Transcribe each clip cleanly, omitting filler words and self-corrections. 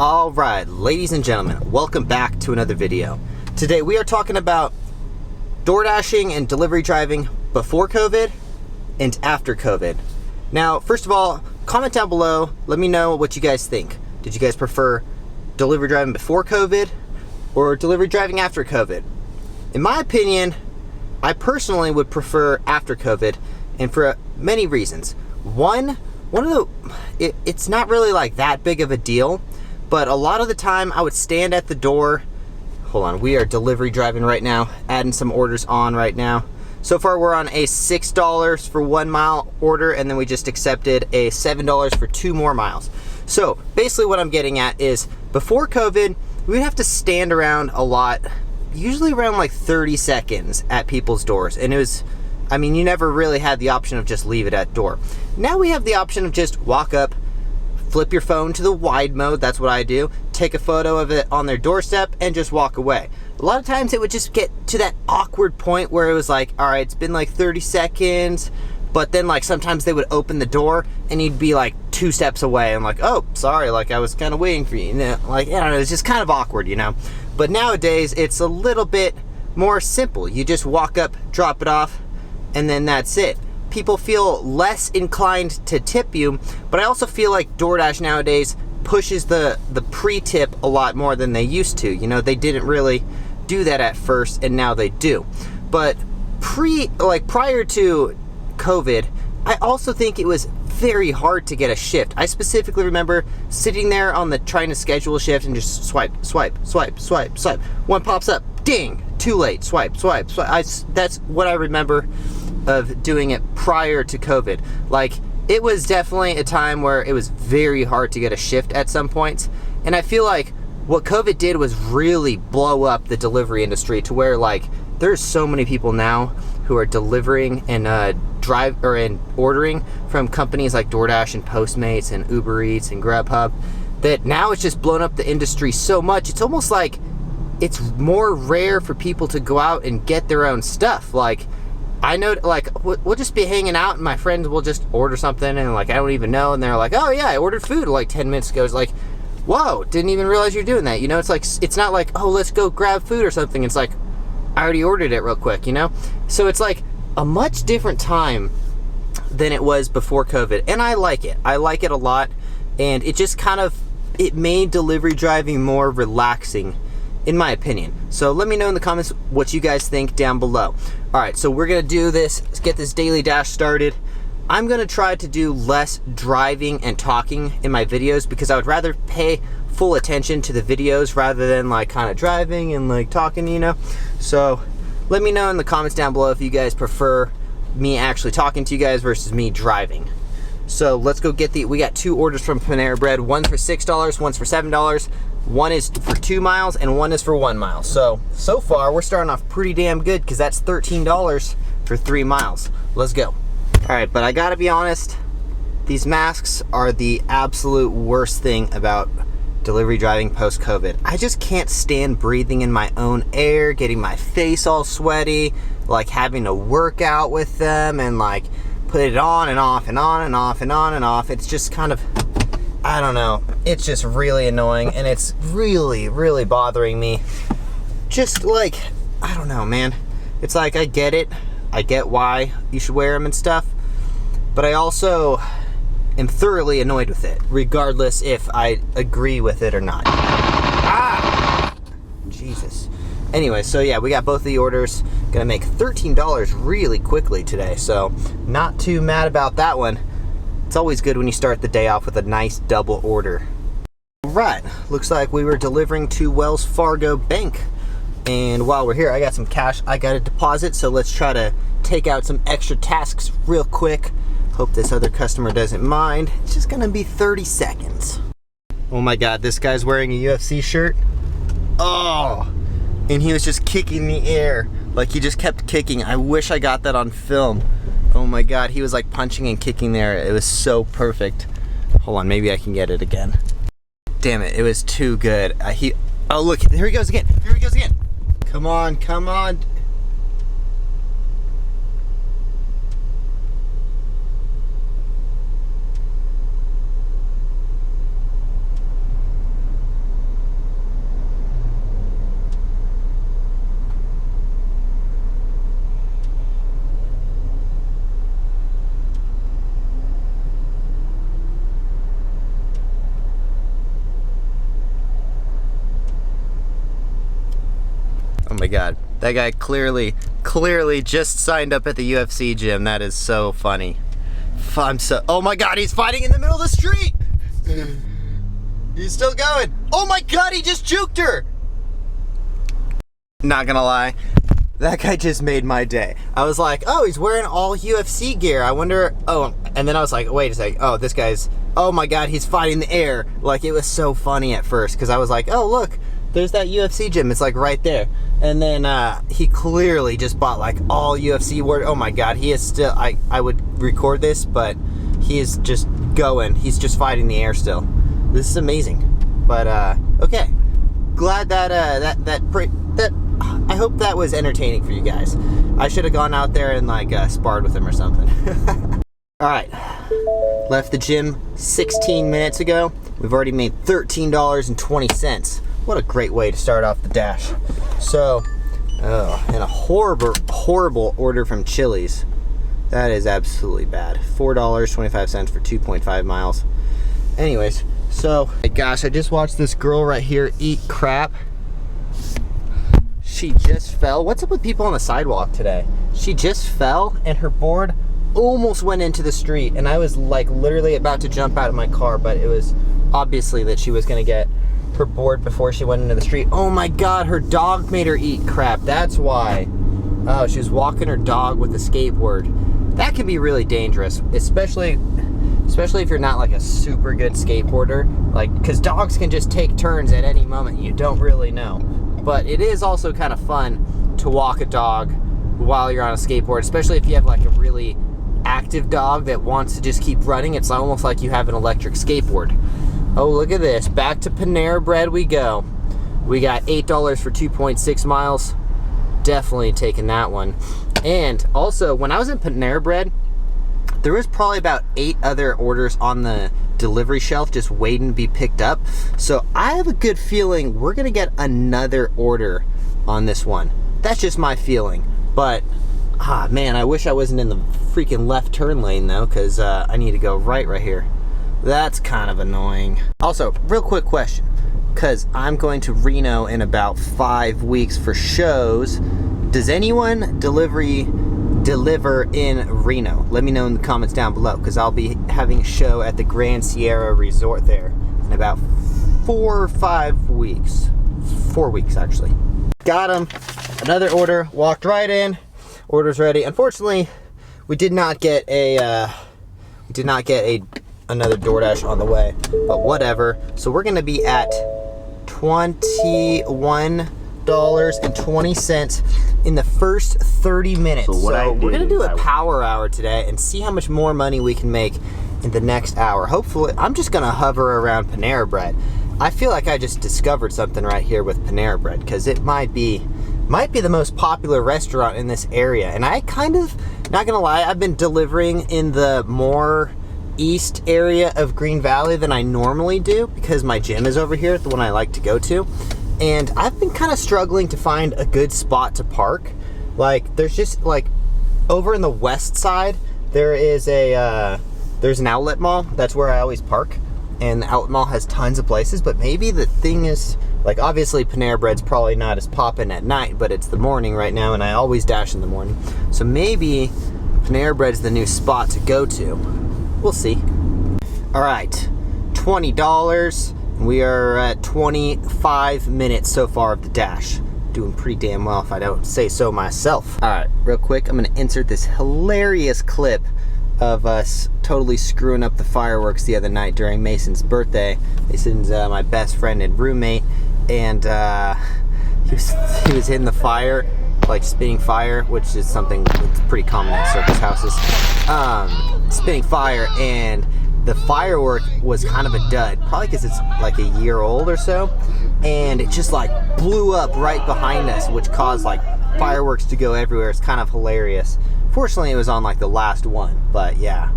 Alright, ladies and gentlemen, welcome back to another video. Today we are talking about door dashing and delivery driving before COVID and after COVID. Now, first of all, comment down below, let me know what you guys think. Did you guys prefer delivery driving before COVID or delivery driving after COVID? In my opinion, I personally would prefer after COVID, and for many reasons. It's not really like that big of a deal, but a lot of the time I would stand at the door. Hold on, we are delivery driving right now, adding some orders on right now. So far we're on a $6 for 1 mile order, and then we just accepted a $7 for 2 more miles. So basically what I'm getting at is, before COVID, we'd have to stand around a lot, usually around like 30 seconds at people's doors. And it was, I mean, you never really had the option of just leave it at door. Now we have the option of just walk up, flip your phone to the wide mode, that's what I do, take a photo of it on their doorstep, and just walk away. A lot of times it would just get to that awkward point where it was like, all right, it's been like 30 seconds, but then like sometimes they would open the door and you'd be like 2 steps away and like, oh, sorry, like I was kind of waiting for you, you know, like, I don't know, it's just kind of awkward, you know. But nowadays it's a little bit more simple. You just walk up, drop it off, and then that's it. People feel less inclined to tip you, but I also feel like DoorDash nowadays pushes the pre-tip a lot more than they used to. You know, they didn't really do that at first, and now they do. But prior to COVID, I also think it was very hard to get a shift. I specifically remember sitting there on trying to schedule a shift and just swipe. One pops up, ding, too late, swipe. That's what I remember of doing it prior to COVID. Like, it was definitely a time where it was very hard to get a shift at some points, and I feel like what COVID did was really blow up the delivery industry to where, like, there's so many people now who are delivering and ordering from companies like DoorDash and Postmates and Ubereats and Grubhub, that now it's just blown up the industry so much, it's almost like it's more rare for people to go out and get their own stuff. Like, I know, like, we'll just be hanging out and my friends will just order something and, like, I don't even know, and they're like, oh yeah, I ordered food like 10 minutes ago. It's like, whoa, didn't even realize you're doing that, you know? It's like, it's not like, oh, let's go grab food or something. It's like, I already ordered it real quick, you know? So it's like a much different time than it was before COVID, and I like it. I like it a lot, and it just kind of, it made delivery driving more relaxing, in my opinion. So let me know in the comments what you guys think down below. All right, so we're gonna do this, let's get this daily dash started. I'm gonna try to do less driving and talking in my videos, because I would rather pay full attention to the videos rather than like kind of driving and like talking, you know? So let me know in the comments down below if you guys prefer me actually talking to you guys versus me driving. So let's go get we got 2 orders from Panera Bread. One's for $6, one's for $7. One is for 2 miles and one is for 1 mile. So far we're starting off pretty damn good, because that's $13 for 3 miles. Let's go. All right, but I gotta be honest, these masks are the absolute worst thing about delivery driving post-COVID. I just can't stand breathing in my own air, getting my face all sweaty, like having to work out with them and like put it on and off and on and off and on and off. It's just kind of, I don't know, it's just really annoying, and it's really, really bothering me. Just like, I don't know, man. It's like, I get it. I get why you should wear them and stuff, but I also am thoroughly annoyed with it, regardless if I agree with it or not. Ah! Jesus. Anyway, so yeah, we got both of the orders. Gonna make $13 really quickly today, so not too mad about that one. It's always good when you start the day off with a nice double order. Alright, looks like we were delivering to Wells Fargo Bank. And while we're here, I got some cash I gotta deposit, so let's try to take out some extra tasks real quick. Hope this other customer doesn't mind. It's just gonna be 30 seconds. Oh my God, this guy's wearing a UFC shirt. Oh, and he was just kicking the air. Like, he just kept kicking. I wish I got that on film. Oh my God, he was like punching and kicking there. It was so perfect. Hold on, maybe I can get it again. Damn it, it was too good. Oh look, here he goes again. Here he goes again. Come on, come on. my God. That guy clearly just signed up at the UFC gym. That is so funny. Oh my God, he's fighting in the middle of the street. He's still going. Oh my God, he just juked her. Not gonna lie, that guy just made my day. I was like, oh, he's wearing all UFC gear. I wonder, oh, and then I was like, wait a second. Oh, this guy's, oh my God, he's fighting the air. Like, it was so funny at first because I was like, oh, look, there's that UFC gym. It's like right there. And then he clearly just bought like all UFC word. Oh my God, he is still, I would record this, but he is just going. He's just fighting the air still. This is amazing. But okay, glad that I hope that was entertaining for you guys. I should have gone out there and like sparred with him or something. All right, left the gym 16 minutes ago. We've already made $13.20. What a great way to start off the dash. So, and a horrible order from Chili's. That is absolutely bad. $4.25 for 2.5 miles. Anyways, so, gosh, I just watched this girl right here eat crap. She just fell. What's up with people on the sidewalk today? She just fell and her board almost went into the street, and I was like literally about to jump out of my car, but it was obviously that she was gonna get her board before she went into the street. Oh my God, her dog made her eat crap. That's why. Oh, she was walking her dog with a skateboard. That can be really dangerous, especially if you're not like a super good skateboarder, like, because dogs can just take turns at any moment. You don't really know. But it is also kind of fun to walk a dog while you're on a skateboard, especially if you have like a really active dog that wants to just keep running. It's almost like you have an electric skateboard. Oh, look at this. Back to Panera Bread we go. We got $8 for 2.6 miles. Definitely taking that one. And also, when I was in Panera Bread, there was probably about 8 other orders on the delivery shelf just waiting to be picked up. So I have a good feeling we're gonna get another order on this one. That's just my feeling. But, man, I wish I wasn't in the freaking left turn lane though, because I need to go right here. That's kind of annoying. Also, real quick question, because I'm going to Reno in about 5 weeks for shows. Does anyone deliver in Reno? Let me know in the comments down below, because I'll be having a show at the Grand Sierra Resort there in about 4 or 5 weeks. 4 weeks, actually. Got him. Another order. Walked right in. Order's ready. Unfortunately, we did not get another DoorDash on the way, but whatever. So we're gonna be at $21.20 in the first 30 minutes. So we're gonna do a power hour today and see how much more money we can make in the next hour. Hopefully, I'm just gonna hover around Panera Bread. I feel like I just discovered something right here with Panera Bread, because it might be the most popular restaurant in this area. And I kind of, not gonna lie, I've been delivering in the more east area of Green Valley than I normally do, because my gym is over here, the one I like to go to. And I've been kind of struggling to find a good spot to park. Like, there's just like over in the west side, there's an outlet mall. That's where I always park. And the outlet mall has tons of places, but maybe the thing is, like, obviously Panera Bread's probably not as poppin' at night, but it's the morning right now, and I always dash in the morning. So maybe Panera Bread's the new spot to go to. We'll see. All right, $20. We are at 25 minutes so far of the dash. Doing pretty damn well if I don't say so myself. All right, real quick, I'm gonna insert this hilarious clip of us totally screwing up the fireworks the other night during Mason's birthday. Mason's my best friend and roommate, and he was in the fire, like spinning fire, which is something that's pretty common at circus houses. Spinning fire, and the firework was kind of a dud, probably because it's like a year old or so, and it just like blew up right behind us, which caused like fireworks to go everywhere. It's kind of hilarious. Fortunately, it was on like the last one, but yeah.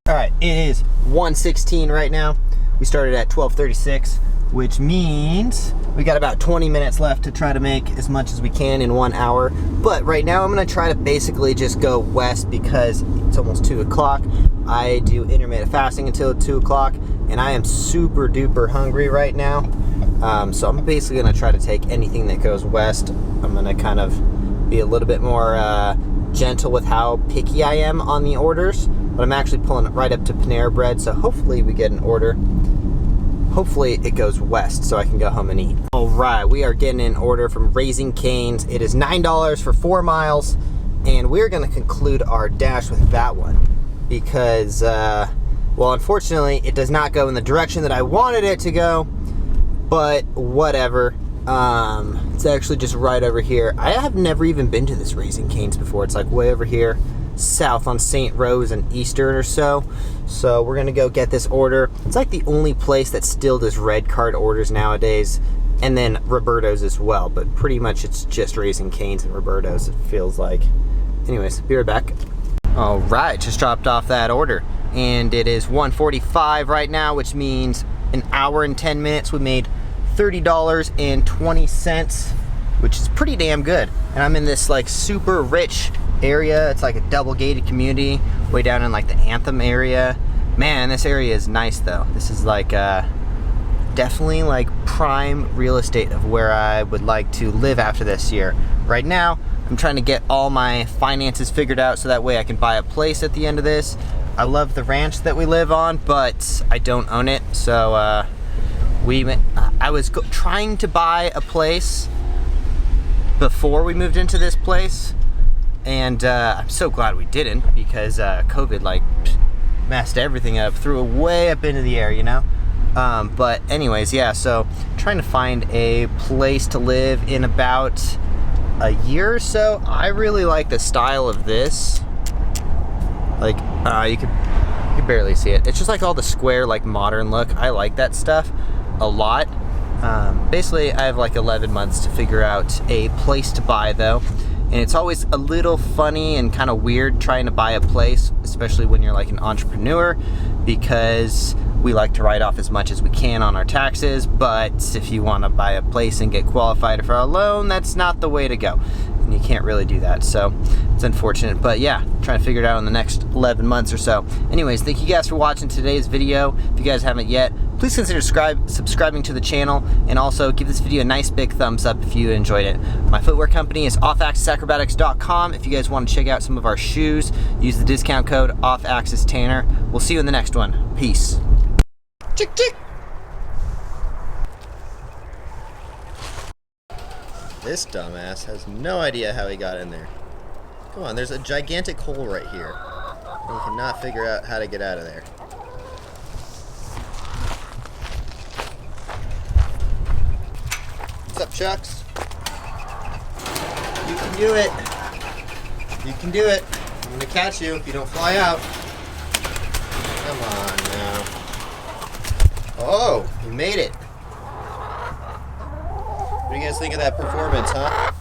All right, it is 1:16 right now. We started at 12:36, which means we got about 20 minutes left to try to make as much as we can in 1 hour. But right now I'm gonna try to basically just go west because it's almost 2 o'clock. I do intermittent fasting until 2 o'clock, and I am super duper hungry right now. So I'm basically gonna try to take anything that goes west. I'm gonna kind of be a little bit more gentle with how picky I am on the orders, but I'm actually pulling it right up to Panera Bread, so hopefully we get an order. Hopefully it goes west so I can go home and eat. All right, we are getting an order from Raising Cane's. It is $9 for 4 miles, and we're gonna conclude our dash with that one because, well, unfortunately, it does not go in the direction that I wanted it to go, but whatever. It's actually just right over here. I have never even been to this Raising Cane's before. It's like way over here, south on St. Rose and Eastern or so. So we're gonna go get this order. It's like the only place that still does red card orders nowadays, and then Roberto's as well, but pretty much it's just Raising Cane's and Roberto's, it feels like. Anyways, be right back. All right, just dropped off that order, and it is 1:45 right now, which means an hour and 10 minutes. We made $30.20, which is pretty damn good. And I'm in this like super rich area. It's like a double gated community way down in like the Anthem area. Man, this area is nice though. This is like definitely like prime real estate of where I would like to live after this year. Right now, I'm trying to get all my finances figured out so that way I can buy a place at the end of this. I love the ranch that we live on, but I don't own it. So I was trying to buy a place before we moved into this place, and I'm so glad we didn't, because COVID like messed everything up, threw it way up into the air, you know. But anyways, yeah, so trying to find a place to live in about a year or so. I really like the style of this. Like you can barely see it. It's just like all the square, like modern look. I like that stuff a lot. Basically, I have like 11 months to figure out a place to buy though, and it's always a little funny and kind of weird trying to buy a place, especially when you're like an entrepreneur, because we like to write off as much as we can on our taxes, but if you want to buy a place and get qualified for a loan, that's not the way to go, and you can't really do that. So it's unfortunate, but yeah, trying to figure it out in the next 11 months or so. Anyways, thank you guys for watching today's video. If you guys haven't yet, please consider subscribing to the channel, and also give this video a nice big thumbs up if you enjoyed it. My footwear company is offaxisacrobatics.com. If you guys want to check out some of our shoes, use the discount code OFFAXISTANNER. We'll see you in the next one. Peace. Chick, chick. This dumbass has no idea how he got in there. Come on, there's a gigantic hole right here, and he cannot figure out how to get out of there. What's up, Chucks? You can do it. You can do it. I'm gonna catch you if you don't fly out. Come on now. Oh, you made it. What do you guys think of that performance, huh?